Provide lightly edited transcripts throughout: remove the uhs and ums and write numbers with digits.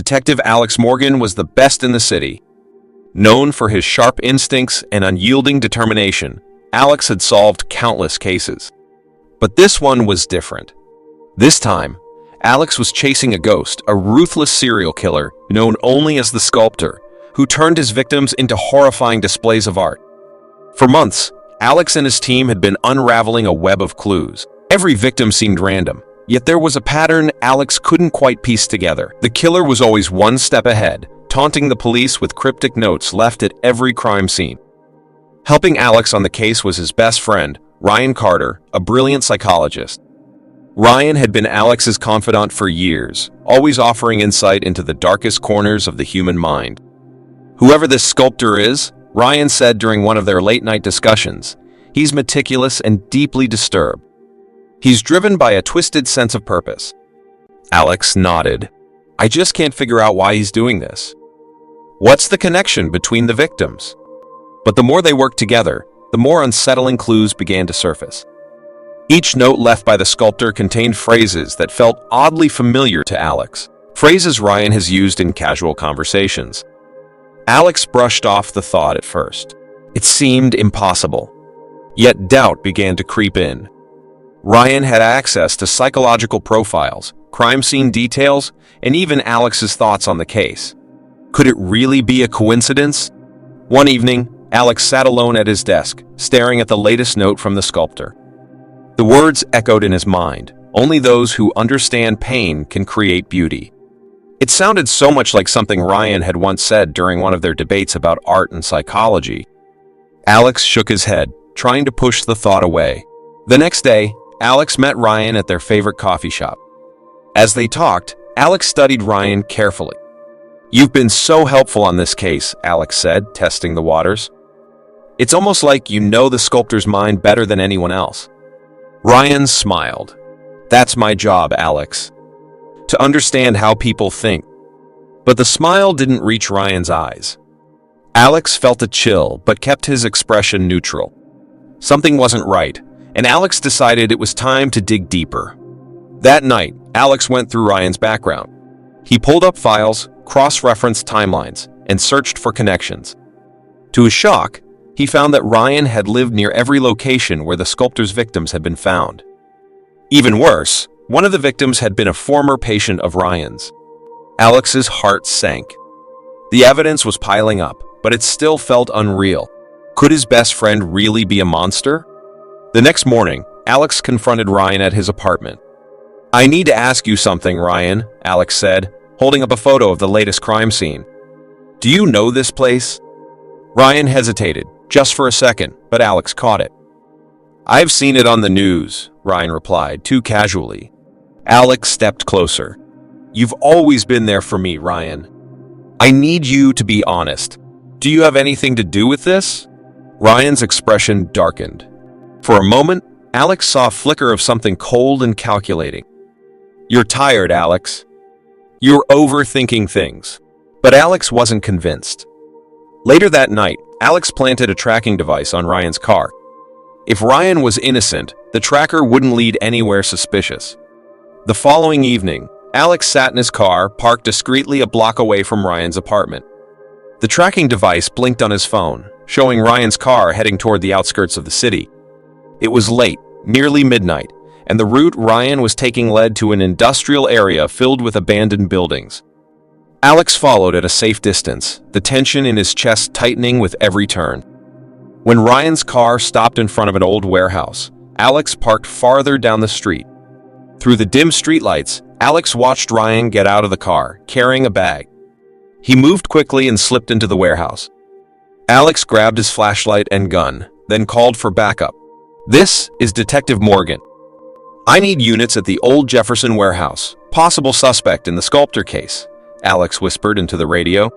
Detective Alex Morgan was the best in the city. Known for his sharp instincts and unyielding determination, Alex had solved countless cases. But this one was different. This time, Alex was chasing a ghost, a ruthless serial killer known only as the Sculptor, who turned his victims into horrifying displays of art. For months, Alex and his team had been unraveling a web of clues. Every victim seemed random, yet there was a pattern Alex couldn't quite piece together. The killer was always one step ahead, taunting the police with cryptic notes left at every crime scene. Helping Alex on the case was his best friend, Ryan Carter, a brilliant psychologist. Ryan had been Alex's confidant for years, always offering insight into the darkest corners of the human mind. "Whoever this sculptor is," Ryan said during one of their late-night discussions, "he's meticulous and deeply disturbed. He's driven by a twisted sense of purpose." Alex nodded. "I just can't figure out why he's doing this. What's the connection between the victims?" But the more they worked together, the more unsettling clues began to surface. Each note left by the sculptor contained phrases that felt oddly familiar to Alex, phrases Ryan has used in casual conversations. Alex brushed off the thought at first. It seemed impossible. Yet doubt began to creep in. Ryan had access to psychological profiles, crime scene details, and even Alex's thoughts on the case. Could it really be a coincidence? One evening, Alex sat alone at his desk, staring at the latest note from the sculptor. The words echoed in his mind. "Only those who understand pain can create beauty." It sounded so much like something Ryan had once said during one of their debates about art and psychology. Alex shook his head, trying to push the thought away. The next day, Alex met Ryan at their favorite coffee shop. As they talked, Alex studied Ryan carefully. "You've been so helpful on this case," Alex said, testing the waters. "It's almost like you know the sculptor's mind better than anyone else." Ryan smiled. "That's my job, Alex. To understand how people think." But the smile didn't reach Ryan's eyes. Alex felt a chill, but kept his expression neutral. Something wasn't right, and Alex decided it was time to dig deeper. That night, Alex went through Ryan's background. He pulled up files, cross-referenced timelines, and searched for connections. To his shock, he found that Ryan had lived near every location where the sculptor's victims had been found. Even worse, one of the victims had been a former patient of Ryan's. Alex's heart sank. The evidence was piling up, but it still felt unreal. Could his best friend really be a monster? The next morning, Alex confronted Ryan at his apartment. "I need to ask you something, Ryan," Alex said, holding up a photo of the latest crime scene. "Do you know this place?" Ryan hesitated, just for a second, but Alex caught it. "I've seen it on the news," Ryan replied, too casually. Alex stepped closer. "You've always been there for me, Ryan. I need you to be honest. Do you have anything to do with this?" Ryan's expression darkened. For a moment, Alex saw a flicker of something cold and calculating. "You're tired, Alex. You're overthinking things." But Alex wasn't convinced. Later that night, Alex planted a tracking device on Ryan's car. If Ryan was innocent, the tracker wouldn't lead anywhere suspicious. The following evening, Alex sat in his car, parked discreetly a block away from Ryan's apartment. The tracking device blinked on his phone, showing Ryan's car heading toward the outskirts of the city. It was late, nearly midnight, and the route Ryan was taking led to an industrial area filled with abandoned buildings. Alex followed at a safe distance, the tension in his chest tightening with every turn. When Ryan's car stopped in front of an old warehouse, Alex parked farther down the street. Through the dim streetlights, Alex watched Ryan get out of the car, carrying a bag. He moved quickly and slipped into the warehouse. Alex grabbed his flashlight and gun, then called for backup. "This is Detective Morgan. I need units at the old Jefferson warehouse, possible suspect in the sculptor case," Alex whispered into the radio.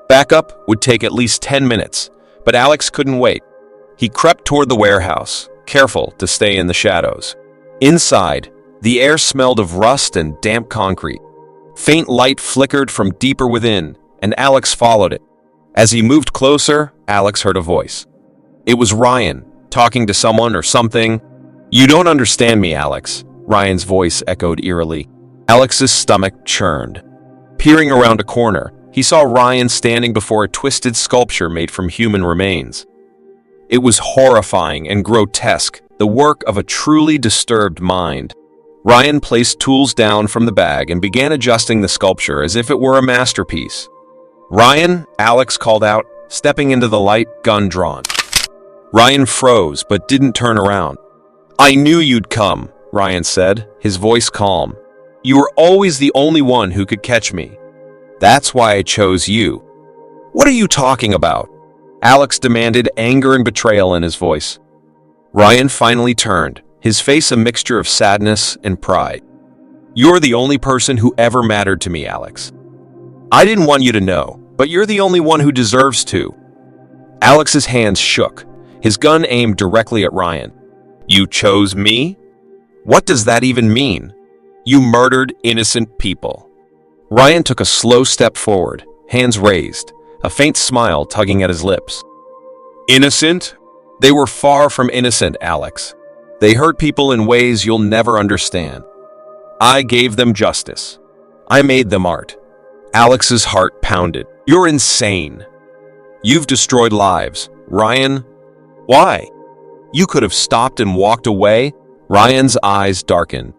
Backup would take at least 10 minutes, but Alex couldn't wait. He crept toward the warehouse, careful to stay in the shadows. Inside, the air smelled of rust and damp concrete. Faint light flickered from deeper within, and Alex followed it. As he moved closer, Alex heard a voice. It was Ryan, talking to someone or something. "You don't understand me, Alex," Ryan's voice echoed eerily. Alex's stomach churned. Peering around a corner, he saw Ryan standing before a twisted sculpture made from human remains. It was horrifying and grotesque, the work of a truly disturbed mind. Ryan placed tools down from the bag and began adjusting the sculpture as if it were a masterpiece. "Ryan," Alex called out, stepping into the light, gun drawn. Ryan froze but didn't turn around. "I knew you'd come," Ryan said, his voice calm. "You were always the only one who could catch me. That's why I chose you." "What are you talking about?" Alex demanded, anger and betrayal in his voice. Ryan finally turned, his face a mixture of sadness and pride. "You're the only person who ever mattered to me, Alex. I didn't want you to know, but you're the only one who deserves to." Alex's hands shook, his gun aimed directly at Ryan. "You chose me? What does that even mean? You murdered innocent people." Ryan took a slow step forward, hands raised, a faint smile tugging at his lips. "Innocent? They were far from innocent, Alex. They hurt people in ways you'll never understand. I gave them justice. I made them art." Alex's heart pounded. "You're insane. You've destroyed lives. Ryan, why? You could have stopped and walked away." Ryan's eyes darkened.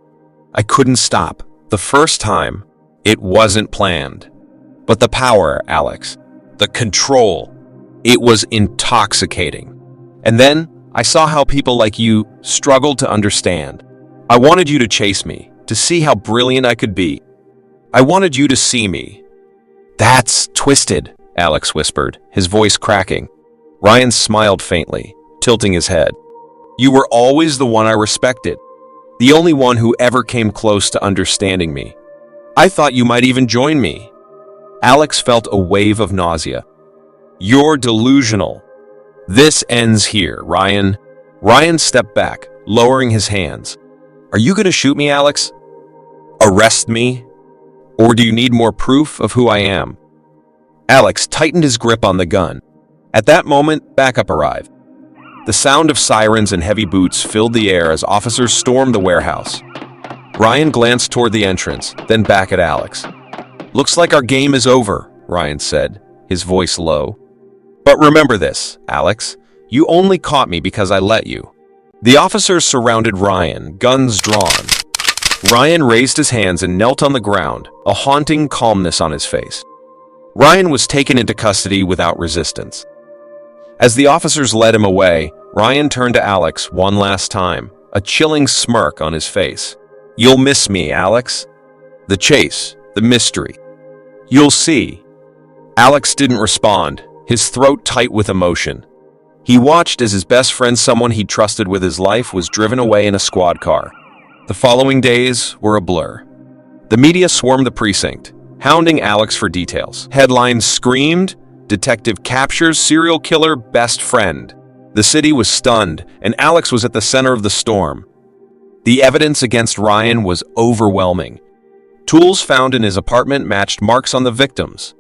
"I couldn't stop. The first time, it wasn't planned. But the power, Alex, the control, it was intoxicating. And then I saw how people like you struggled to understand. I wanted you to chase me, to see how brilliant I could be. I wanted you to see me." "That's twisted," Alex whispered, his voice cracking. Ryan smiled faintly, tilting his head. "You were always the one I respected, the only one who ever came close to understanding me. I thought you might even join me." Alex felt a wave of nausea. "You're delusional. This ends here, Ryan." Ryan stepped back, lowering his hands. "Are you going to shoot me, Alex? Arrest me? Or do you need more proof of who I am?" Alex tightened his grip on the gun. At that moment, backup arrived. The sound of sirens and heavy boots filled the air as officers stormed the warehouse. Ryan glanced toward the entrance, then back at Alex. "Looks like our game is over," Ryan said, his voice low. "But remember this, Alex. You only caught me because I let you." The officers surrounded Ryan, guns drawn. Ryan raised his hands and knelt on the ground, a haunting calmness on his face. Ryan was taken into custody without resistance. As the officers led him away, Ryan turned to Alex one last time, a chilling smirk on his face. "You'll miss me, Alex. The chase, the mystery. You'll see." Alex didn't respond, his throat tight with emotion. He watched as his best friend, someone he trusted with his life, was driven away in a squad car. The following days were a blur. The media swarmed the precinct, hounding Alex for details. Headlines screamed, "Detective captures serial killer best friend." The city was stunned, and Alex was at the center of the storm. The evidence against Ryan was overwhelming. Tools found in his apartment matched marks on the victims.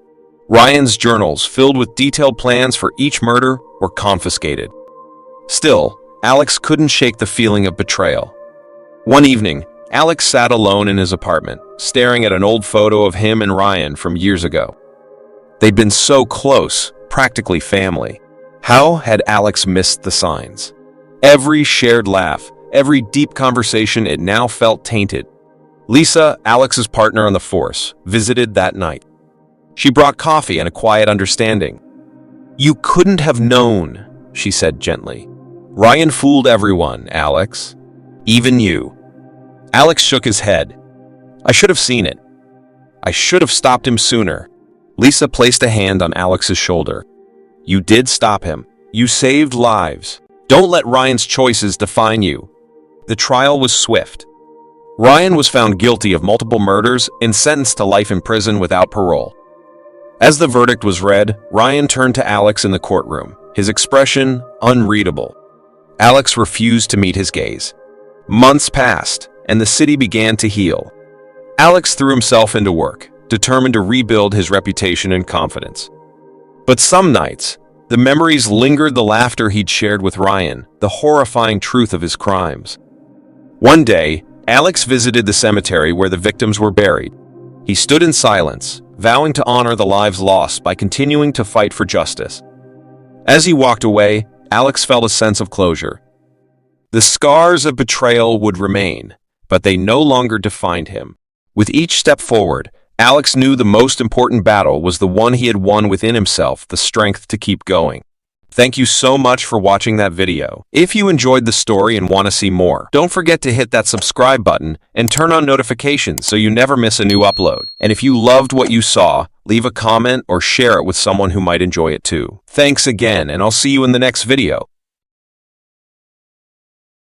Ryan's journals, filled with detailed plans for each murder, were confiscated. Still, Alex couldn't shake the feeling of betrayal. One evening, Alex sat alone in his apartment, staring at an old photo of him and Ryan from years ago. They'd been so close, practically family. How had Alex missed the signs? Every shared laugh, every deep conversation, it now felt tainted. Lisa, Alex's partner on the force, visited that night. She brought coffee and a quiet understanding. "You couldn't have known," she said gently. "Ryan fooled everyone, Alex. Even you." Alex shook his head. "I should have seen it. I should have stopped him sooner." Lisa placed a hand on Alex's shoulder. "You did stop him. You saved lives. Don't let Ryan's choices define you." The trial was swift. Ryan was found guilty of multiple murders and sentenced to life in prison without parole. As the verdict was read, Ryan turned to Alex in the courtroom, his expression unreadable. Alex refused to meet his gaze. Months passed, and the city began to heal. Alex threw himself into work, determined to rebuild his reputation and confidence. But some nights, the memories lingered, the laughter he'd shared with Ryan, the horrifying truth of his crimes. One day, Alex visited the cemetery where the victims were buried. He stood in silence, vowing to honor the lives lost by continuing to fight for justice. As he walked away, Alex felt a sense of closure. The scars of betrayal would remain, but they no longer defined him. With each step forward, Alex knew the most important battle was the one he had won within himself, the strength to keep going. Thank you so much for watching that video. If you enjoyed the story and want to see more, don't forget to hit that subscribe button and turn on notifications so you never miss a new upload. And if you loved what you saw, leave a comment or share it with someone who might enjoy it too. Thanks again, and I'll see you in the next video.